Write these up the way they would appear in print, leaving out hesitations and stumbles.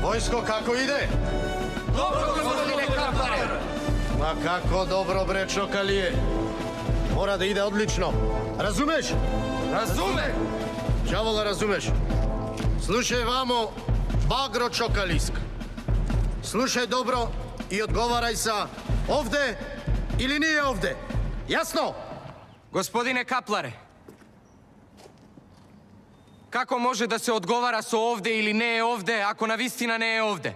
Vojsko, kako ide? Dobro, gospodine Kaplare! Ma kako dobro, bre, čokalije. Mora da ide odlično. Razumeš? Razumem! Đavola, razumeš? Slušaj vamo, bagro čokalisk. Slušaj dobro i odgovaraj sa ovde ili nije ovde. Jasno? Gospodine Kaplare, kako može da se odgovara sa ovde ili ne je ovde, ako na vistina ne je ovde?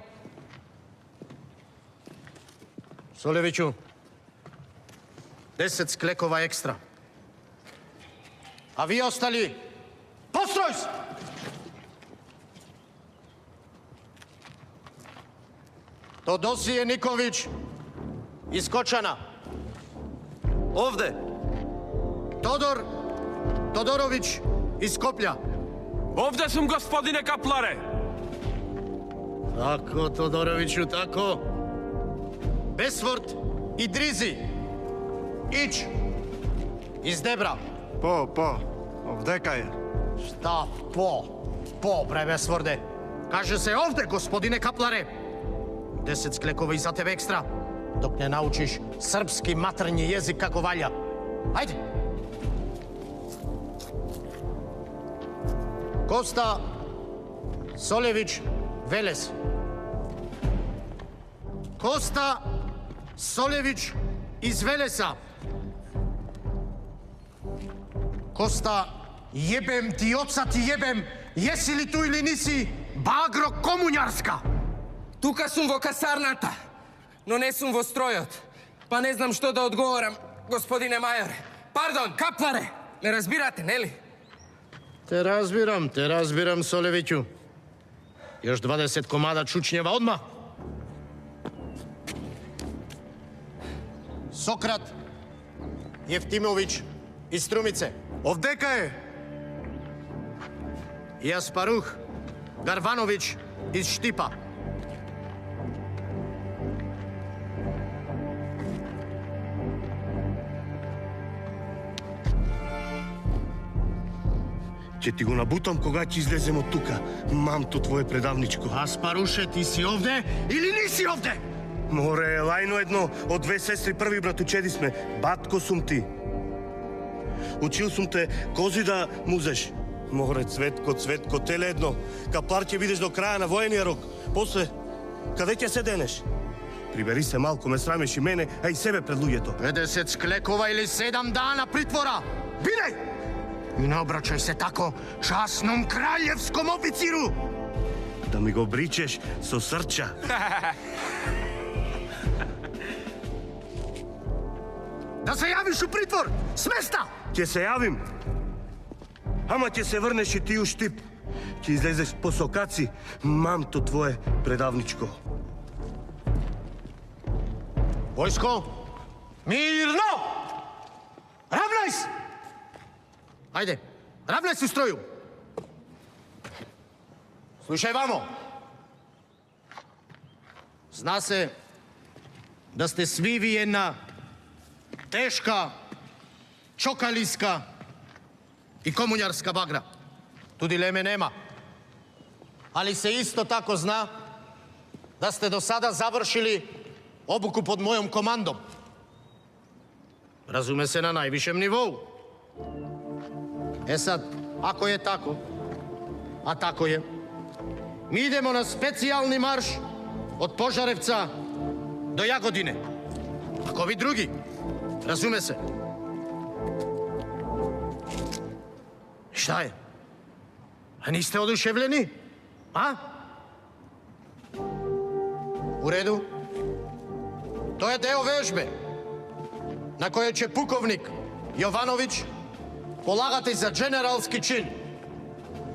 Soleviću, 10 sklekova ekstra. A vi ostali, postroj se! Todosije Niković iz Kočana. Ovde. Todor Todorović iz Skoplja. Ovde sam, gospodine Kaplare. Tako, Todoroviću, tako. Besvort i Drizi. Ić. Iz Debra. Po, ovdeka je. Šta po? Po, bre, Besvorde. Kaže se ovde, gospodine Kaplare. 10 sklekova iza tebe ekstra, dok ne naučiš srpski maternji jezik kako valja. Ajde. Kosta Solević Veles. Kosta Solević iz Velesa. Kosta, jebem ti, oca ti jebem, jesi li tu ili nisi bagro komunjarska? Tuka sum vo kasarnata, no ne sum vo strojot. Pa ne znam što da odgovoram, gospodine majore. Pardon, Kaplare, me razbirate, ne li? Te razbiram, Soleviću. Još 20 komada čučnjeva odmah. Sokrat Jeftimović iz Strumice. Ovdeka je. Jasparuh Garvanović iz Štipa. Će ti го nabutам кога ќе излезем од тука. Мамто твое предавничко. Аспаруше, ти си овде или ниси овде? Море, лајно едно, од две сестри први братучеди сме. Батко сум ти. Учил сум те кози да музеш. Море, Цветко, теле едно. Каплар ќе бидеш до краја на военија рок. После, каде ќе се денеш? Прибери се малко, ме срамеш и мене, а и себе пред луѓето. 50 склекова или 7 дана притвора. Бидај! I ne obraćaj se tako časnom kraljevskom oficiru! Да ми го бричеш со срча. Da se javiš u pritvor! Smesta! Ќе се јавим. Ама ќе се врнеш и ти у Штип. Ќе излезеш по сокаци, мамто твое предавничко. Vojsko, mirno! Ravnaj se! Ajde, ravnaj se u stroju! Slušaj vamo! Zna se da ste svi vi jedna teška, čokaliska i komunjarska bagra. Tu dileme nema. Ali se isto tako zna da ste do sada završili obuku pod mojom komandom. Razume se na najvišem nivou. E sad, ako je tako, a tako je, mi idemo na specijalni marš od Požarevca do Jagodine. Ako vi drugi, razume se. Šta je? A niste oduševljeni? A? U redu? To je deo vežbe na kojoj će pukovnik Jovanović polagati za generalski čin.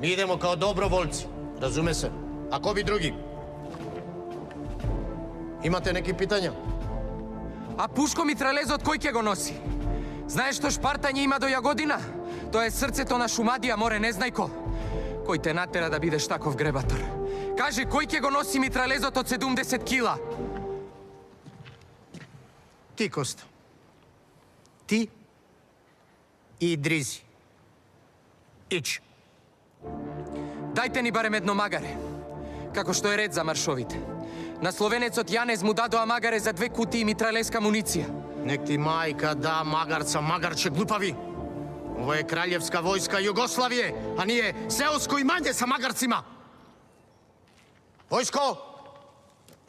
Mi idemo kao dobrovoljci, razume se. Ako vi drugi? Imate neki pitanja? A puško mitralezot koji će go nosi? Znaš što špartanje ima do Jagodina? To je srceto na Šumadija, more, ne znaj ko. Koji te natera da bideš takov grebator? Kaže, koji će go nosi mitralezot od 70 kila? Ti, Kosta. Ti i Drizi. Ić. Dajte ni barem jedno magare. како што е ред за маршовите. На словенецот Јанез му дадоа магаре за 2 кутии митралеска муниција. Нек ти мајка да магарца, магарче глупави. Ово е краљевска војска Југославије, а ние сеоско имање са магарцима. Војско,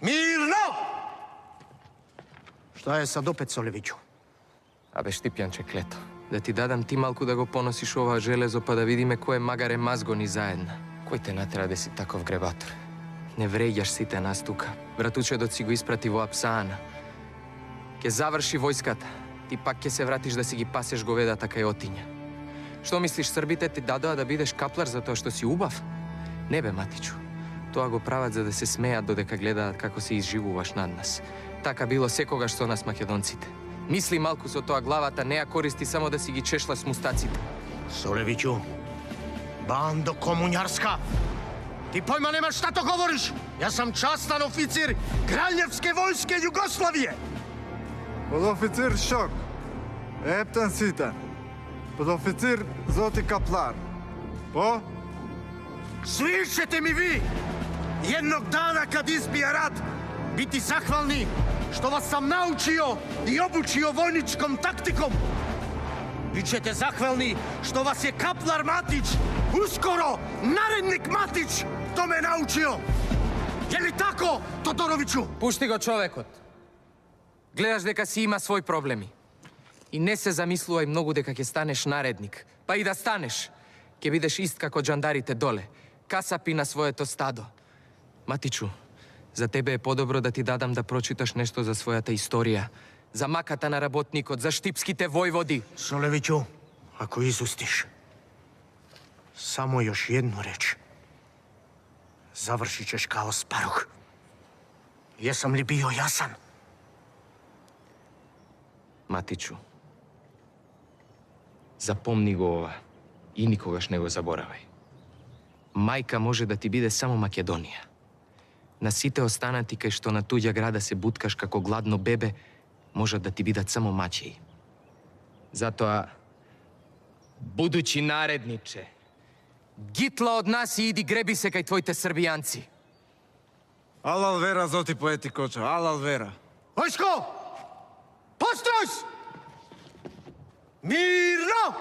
мирно! Шта е сад опет, Солевиќу? Абе, Штипјанче клето, да ти дадам ти малку да го поносиш ова железо, па да видиме кој магаре мазгони заедно. Кој те натера да си таков гребатор? Не вреѓаш сите нас тука. Братучедот си го испрати во Апсаана. Ке заврши војската. Ти пак ке се вратиш да си ги пасеш говедата кај Отиња. Што мислиш, србите ти дадоа да бидеш каплар за тоа што си убав? Не бе, матичу. Тоа го прават за да се смеат додека гледаат како се изживуваш над нас. Така било секогаш со нас македонците. Мисли малку со тоа, главата не ја користи само да си ги чешла с мустаците. Солевиќу, бандо комуњарска! Ти појма немаш šta то говориш! Јас сам частан официр Краљевске војске Југославије! Подофицир Шок, Ептен Ситен, подофицир Зоти Каплар. По? Слишете ми ви! Едног дана кад избија рат, бити захвални што вас сам научио и обучио војничком тактиком. Бичете захвални што вас е Каплар Матич, ускоро наредник Матич, то ме научио. Е ли тако, Тодоровиќу? Пушти го човекот. Гледаш дека си има свој проблеми. И не се замислувај многу дека ќе станеш наредник. Па и да станеш, ќе бидеш ист како джандарите доле. Касапи на своето стадо. Матичу, за тебе е подобро да ти дадам да прочиташ нешто за својата историја. За маката на работникот, за штипските војводи. Солевиќу, ако изустиш, само још едну реч, завршичеш као Спарух. Јесам ли био јасан? Матичу, запомни го ова и никогаш не го заборавај. Мајка може да ти биде само Македонија. На сите останати кај што на туѓа града се буткаш како гладно бебе, можат да ти бидат само мачеи. Затоа, будучи наредниче, гитла од нас и иди греби се кај твоите србијанци. Алал вера, Зоти поети Кочо, алал вера. Војско! Постројс! Мирно!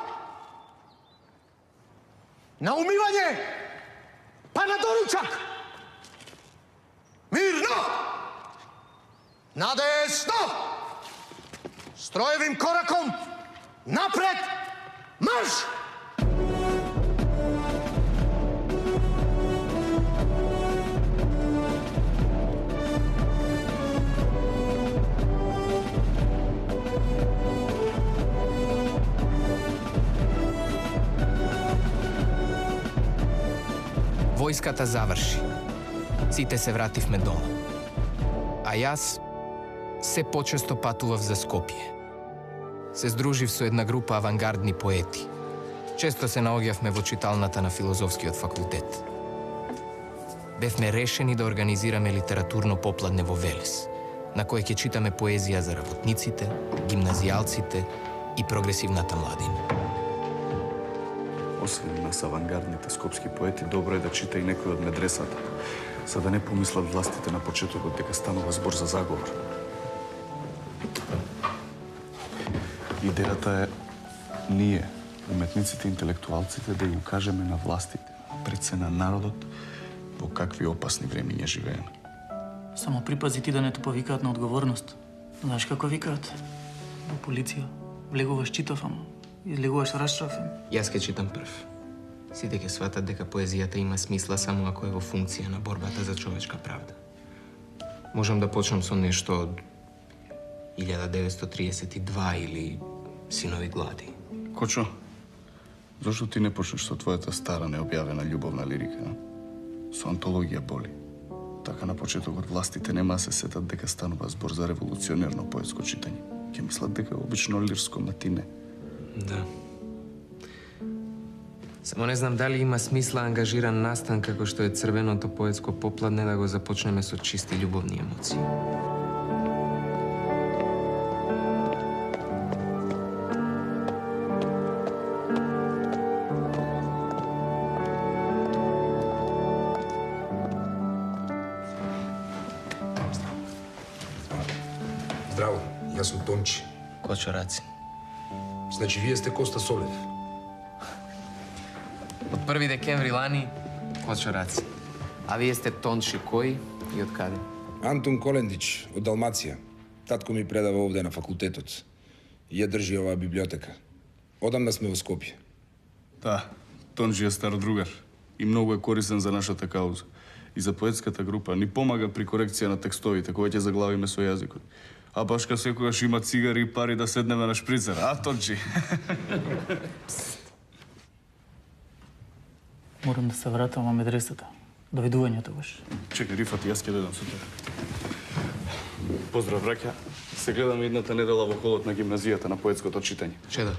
На умивање! Па на доручак! Мирно! Надесно! Строевим кораком! Напред! Марш! Војската заврши. Сите се вративме дома. А јас се почесто патував за Скопје. Се здружив со една група авангардни поети. Често се наоѓавме во читалната на Филозофскиот факултет. Бевме решени да организираме литературно попладне во Велес, на кој ќе читаме поезија за работниците, гимназијалците и прогресивната младина. Освен нас авангардните скопски поети, добро е да чита и некој од медресата, за да не помислат властите на почетокот дека станува збор за заговор. Идејата е ние, уметниците и интелектуалците, да го кажеме на властите, пред се на народот, во какви опасни времиња живееме. Само припази ти да не те повикаат на одговорност. Знаеш како викаат? Во полиција. Влегуваш читав, ама излегуваш расчафен. Јас ке читам прв. Сите ќе сватат дека поезијата има смисла само ако е во функција на борбата за човечка правда. Можам да почнам со нешто од 1932 или Синови глади. Кочо, зашто ти не почнеш со твојата стара необјавена љубовна лирика? Со антологија Боли. Така на почетокот властите нема да се сетат дека станува збор за револуционерно поетско читање. Ќе мислат дека е обично лирско матине. Да. Само не знам дали има смисла ангажиран настан како што е црвеното поетско попладне да го започнеме со чисти љубовни емоции. Здраво, јас сум Тончи. Кочораци. Значи, вие сте Коста Солев. Од 1 декември лани, Кочораци. А вие сте Тончи кој и од каде? Антон Колендич, од Далмација. Татко ми предава овде на факултетот. И ја држи оваа библиотека. Одамна сме во Скопје. Да, Тонджи е стар другар и многу е корисен за нашата кауза. И за поетската група ни помага при корекција на текстовите, кои ќе заглавиме со јазикот. А башка секогаш има цигари и пари да седнеме на шприцер, а, Тонджи? Морам да се вратам во медресата. Довидување тогаш. Чекај, Рифати, јас ќе додам сутре. Поздрав, браќа. Се гледаме едната недела во холот на гимназијата на поетското читање. Чедо,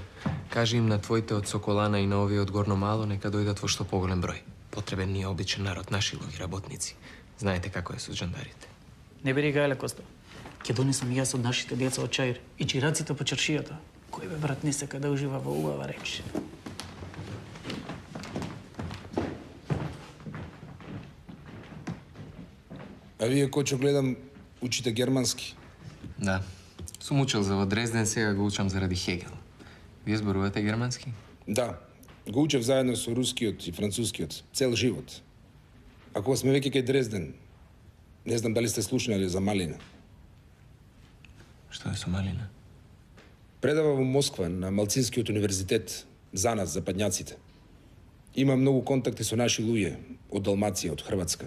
кажи им на твоите од Соколана и на овие од Горно Мало нека дојдат во што поголем број. Потребен ни е обичен народ, наши луѓе, работници. Знаете како е со джандарите. Не бери гајле, Коста. Ќе донесам јас од нашите деца од чаир и чираците по чаршијата. Кој бе, брат, не сека да ужива во убава реч. А вие, Кочо, гледам, учите германски. Да. Сум учел за во Дрезден, сега го учам заради Хегел. Вие зборувате германски? Да, го учев заедно со рускиот и францускиот, цел живот. А кога сме веќе кај Дрезден, не знам дали сте слушнали за Малина. Што е со Малина? Предава во Москва на Малцинскиот универзитет за нас, западњаците. Има многу контакти со наши луѓе од Далмација, од Хрватска.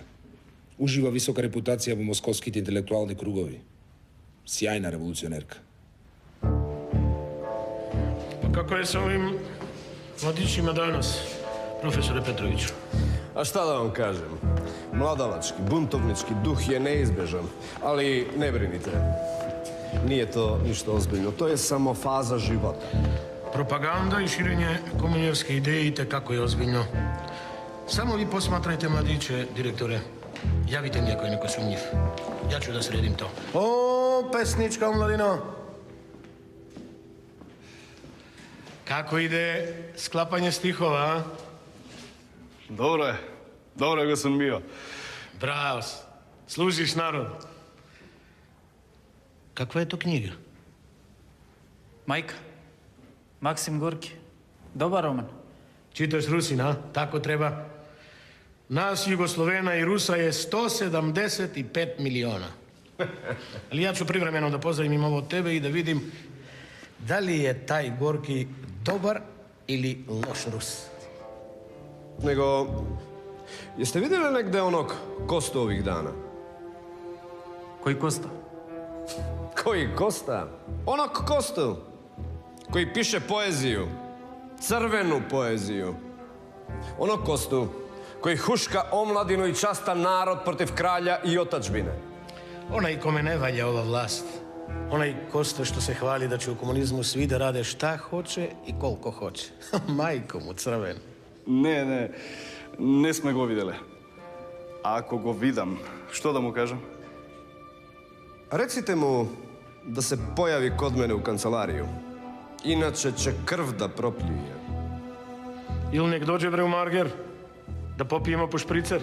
Ужива висока репутација во московските интелектуални кругови. Сјајна револуционерка. Pa kako je sa ovim mladićima danas, profesore Petroviću? A šta da vam kažem? Mladalački, buntovnički duh je neizbežan, ali ne brinite. Nije to ništa ozbiljno, to je samo faza života. Propaganda i širenje komunjerske ideje itekako je ozbiljno. Samo vi posmatrajte mladiće, direktore. Javite mi ako je neko sumnjiv. Ja ću da sredim to. O, pesnička omladino! Kako ide sklapanje stihova, a? Dobro je go sam bio. Bravo, služiš narod. Kakva je to knjiga? Мајка, Максим Горки. Добар роман. Čitaš Rusina, tako treba. Nas, Jugoslovena i Rusa je 175 miliona. Ali ja ću privremeno da pozdravim ovo od tebe i da vidim da li je taj Gorki dobar ili loš Rus. Nego, jeste vidjeli negde onog Kostu ovih dana? Кој Коста? Koji Kosta? Onog Kostu koji piše poeziju, crvenu poeziju. Onog Kostu koji huška omladinu i častan narod protiv kralja i otadžbine. Onaj kome ne valja ova vlast. Onaj Kosta što se hvali da će u komunizmu svi da rade šta hoće i koliko hoće. Majko mu crven. Не сме го виделе. А ако го видам, што да му кажам? Recite mu da se pojavi kod mene u kancelariju. Inače će krv da propljuje. Ili nek dođe bre u Marger, da popijemo po špricer.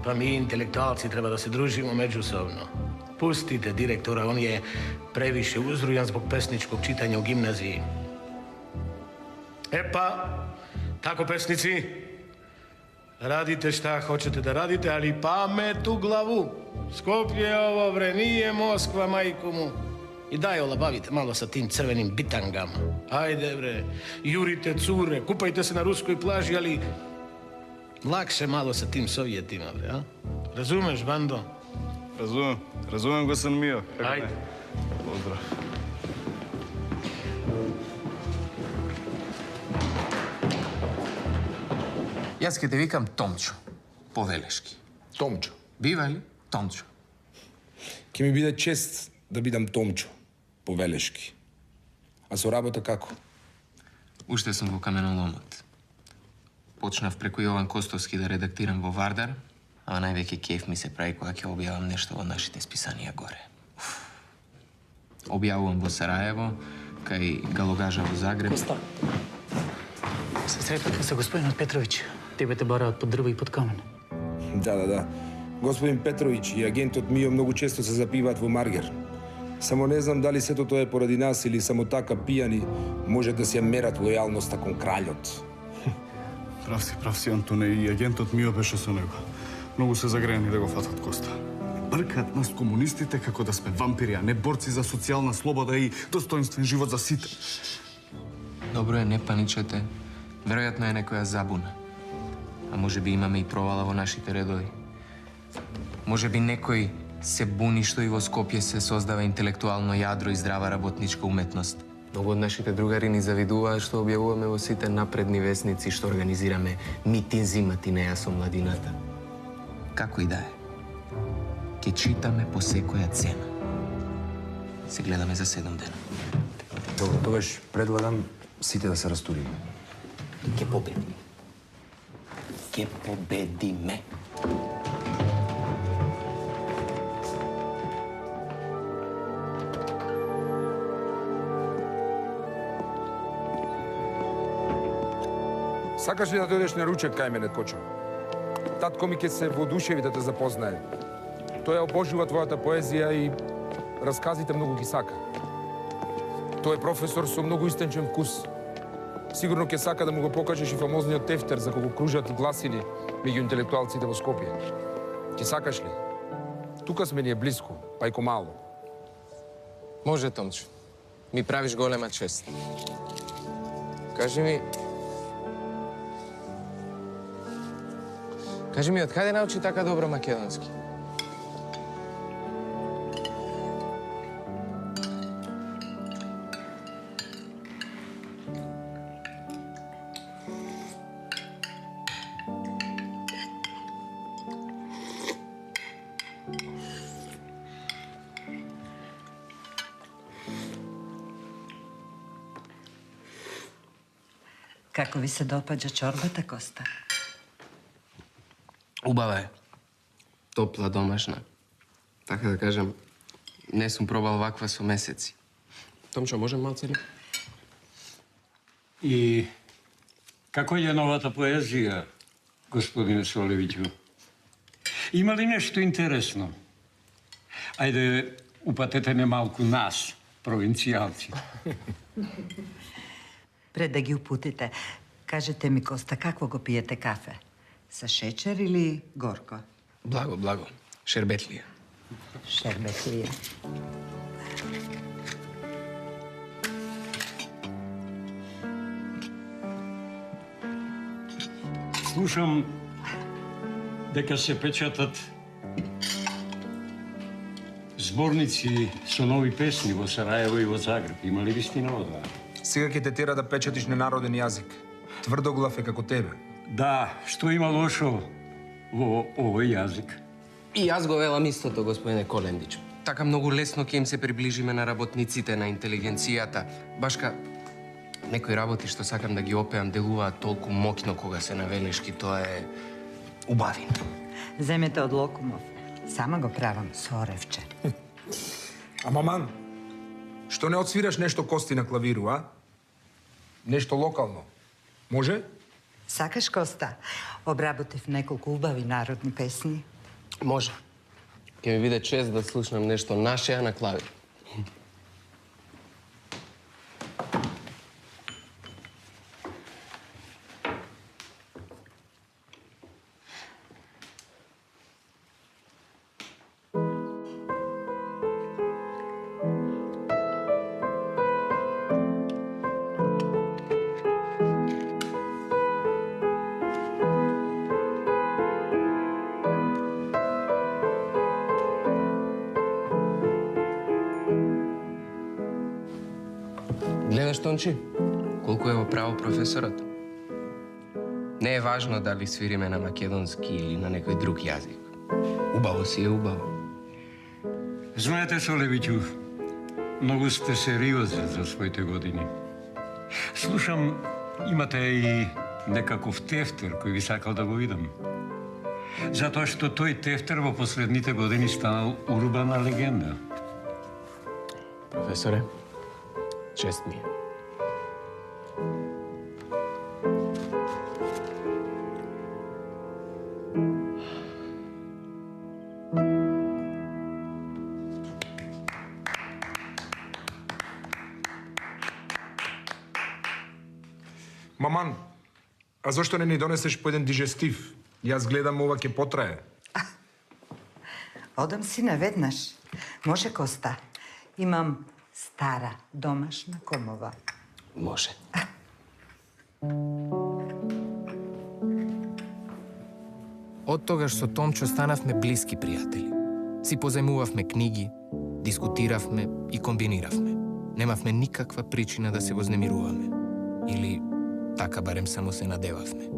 Pa mi intelektualci treba da se družimo međusobno. Pustite direktora, on je previše uzrujan zbog pesničkog čitanja u gimnaziji. E pa, tako pesnici, radite šta hoćete da radite, ali pamet u glavu. Skopje je ovo, bre, nije Moskva, majku mu. I daj, olabavite malo sa tim crvenim bitangama. Ajde, bre, jurite cure, kupajte se na ruskoj plaži, ali lakše malo sa tim Sovjetima, bre, a? Razumeš, bando? Razumem го sam Mio. Ajde. Pozdrav. Јас ќе те викам Томчо, повелешки. Томчо. Бива ли? Томчо. Ке ми биде чест да бидам Томчо, повелешки. А со работа како? Уште сум во каменоломот. Почнав преку Јован Костовски да редактирам во Вардар, ама највеќе кеф ми се прави кога ќе објавам нешто во нашите списанија горе. Објавувам во Сараево, кај Галогажа во Загреб. Коста. Се сретавме со господинот Петровиќ. Тебе те бараат под дрва и под камен. Да. Господин Петровиќ и агентот Мио многу често се запиваат во Маргер. Само не знам дали сето тоа е поради нас или само така пијани може да се мерат лојалноста кон кралјот. Прав си, Антоне, и агентот Мио беше со него. Многу се загрејани да го фатат Коста. Бркаат нас комунистите како да сме вампири, а не борци за социјална слобода и достоинствен живот за сите. Добро е, не паничете. Веројатно е некоја забуна. А може би имаме и провала во нашите редови. Може би некој се буни што и во Скопје се создава интелектуално јадро и здрава работничка уметност. Многу од нашите другари ни завидуваат што објавуваме во сите напредни весници, што организираме митинзи матинеја со младината. Како и да е. Ке читаме по секоја цена. Се гледаме за 7 дена. Добро, тогаш предлагам сите да се растуриме. Ке победиме. Ке победиме. Сакаш ли да дојдеш на ручек кај мене, Кочо? Татко ми ќе се воодушеви да те запознае. Тој обожува твојата поезија и расказите многу ги сака. Тој е професор со многу истенчен вкус. Сигурно ќе сака да му го покажеш и фамозниот тефтер за кога кружат гласини меѓу интелектуалците во Скопје. Ќе сакаш ли? Тука сме ние близко, пајко мало. Може, Томчо. Ми правиш голема чест. Кажи ми, од каде научи така добро македонски? Како ви се допаѓа чорбата, Коста? Убава е. Топла, домашна. Така да кажем, не сум пробал ваква со месеци. Томчо, можем малце ли? И како е новата поезија, господине Солевиќу? Има ли нешто интересно? Ајде, упатете не малку нас, провинцијалци. Пред да ги упутите, кажете ми, Коста, какво го пиете кафе? Sa šećer ili gorko? Благо. Шербетлија. Šerbetlije. Слушам дека се печатат зборници со нови песни во Сараево и во Загреб. Има ли вистина од тоа? Сега ќе те тера да печатиш на народен јазик. Тврдоглав е како тебе. Да, што има лошо во овој јазик? И јас го велам истото, господине Колендич. Така многу лесно ќе им се приближиме на работниците, на интелигенцијата. Башка, некои работи што сакам да ги опеам делуваат толку моќно кога се навелешки, тоа е убавина. Земете од Локумов. Сама го правам со оревче. А маман, што не отсвираш нешто Кости на клавиру, а? Нешто локално. Може? Сакаш, Коста? Обработив неколку убави народни песни. Може. Ќе ми биде чест да слушнам нешто наше, а на клавир. Гледаш, Тончи, колку е во право професорот. Не е важно дали свириме на македонски или на некој друг јазик. Убаво си е убаво. Знаете, Солевиќу, многу сте сериозен за своите години. Слушам, имате и некаков тефтер кој би сакал да го видам. Затоа што тој тефтер во последните години станал урбана легенда. Професоре, чест ми е. Маман, а зашто не ни донесеш по еден дижестив? Јас гледам ова ќе потрае. Одам си наведнаш. Може, Коста? Имам стара домашна комова. Може. Од тогаш со Томчо станавме блиски пријатели. Си позајмувавме книги, дискутиравме и комбиниравме. Немавме никаква причина да се вознемируваме. Или така барем само се надевавме.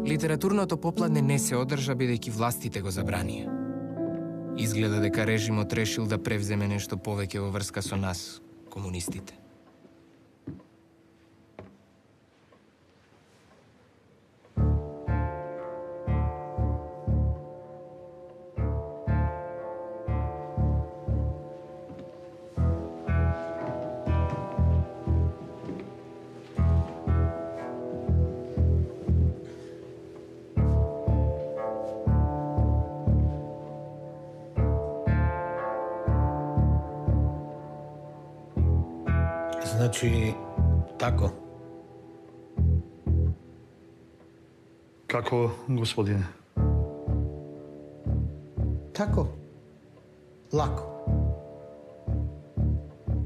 Литературното попладне не се одржа бидејќи властите го забранија. Изгледа дека режимот решил да превземе нешто повеќе во врска со нас, комунистите. Значи, тако. Како, господине? Тако. Лако.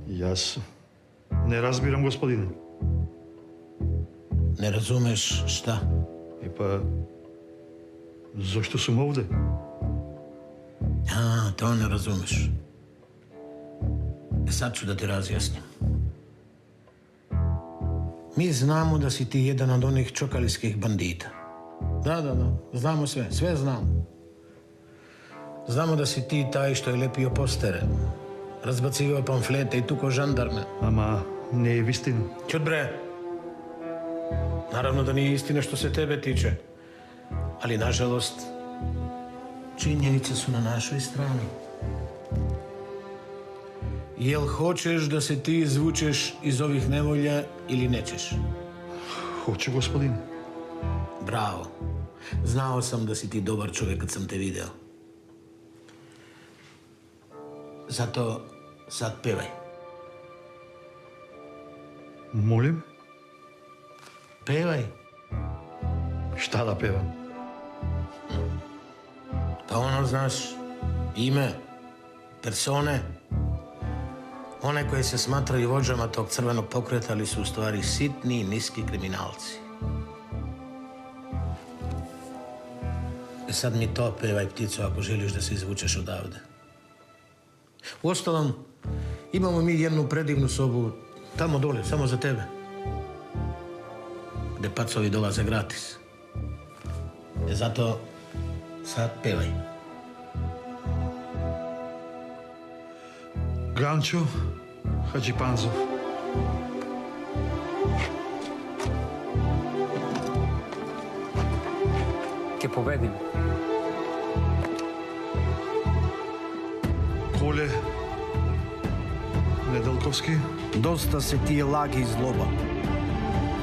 Јас не разбирам, господине. Не разумеш шта? Епа, зошто сум овде? Тоа не разумеш. Сад ću da ti razjasnim. Mi znamo da si ti jedan od onih čokalijskih bandita. Da, znamo sve, sve znamo. Znamo da si ti taj što je lepio postere, razbacivao pamflete i tuko žandarme. Ама не е вистина. Ćut bre. Naravno da nije istina što se tebe tiče. Ali, nažalost, činjenice su na našoj strani. Jel hoćeš da se ti izvučeš iz ovih nevolja ili nećeš? Hoću, gospodine. Bravo. Znao sam da si ti dobar čovjek kad sam te video. Zato sad pevaj. Молим? Pevaj. Šta da pevam? Pa ono, znaš, ime, persone, one koje se smatraju vođama tog crvenog pokreta, ali su u stvari sitni i niski kriminalci. Sad mi to pevaj, ptico, ako želiš da se izvučeš odavde. Uostalom, imamo mi jednu predivnu sobu tamo dole, samo za tebe. Gde pacovi dolaze gratis. Zato sad pevaj. Ганчо Хаджипанзов. Ке победим. Коле Неделковски. Доста се тие лаги и злоба.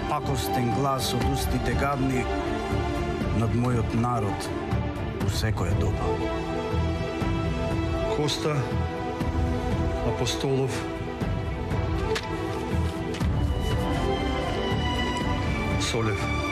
Пакостен глас од устите гадни над мојот народ у секоја доба. Коста Апостолов. Солев.